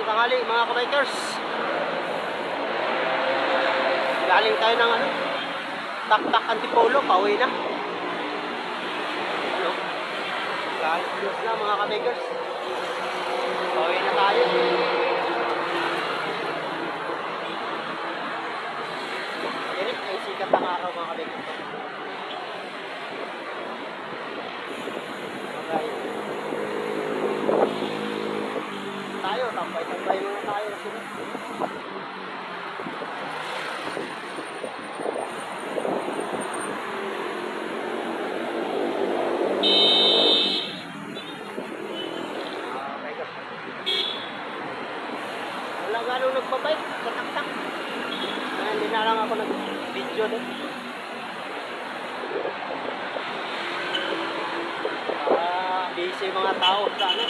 tanghali mga kabikers. Galing tayo ng ano, Tak-Tak Antipolo, pauwi na. Ano? Galing na mga kabikers. Pauwi na tayo. Yan ay sikat ang araw mga kabikers. Tayo, tambay-tambay muna tayo kasi wala gano'ng nagbabike sa Tak-Tak. Hindi na lang ako nag-video doon. Busy mga tao sa ano,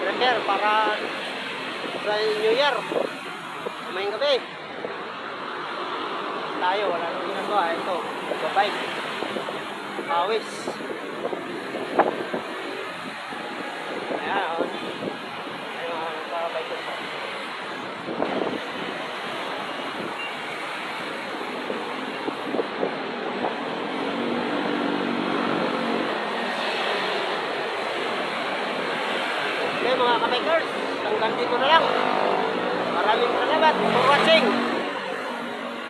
prepare para sa New Year. Mamayang gabi. Tayo, wala nang ginagawa. Ito, nagbabike. Pawis. Ayan, oh. Ayan, nagbabike ko. Okay mga kabikers, hanggang dito na lang. Maraming salamat for watching.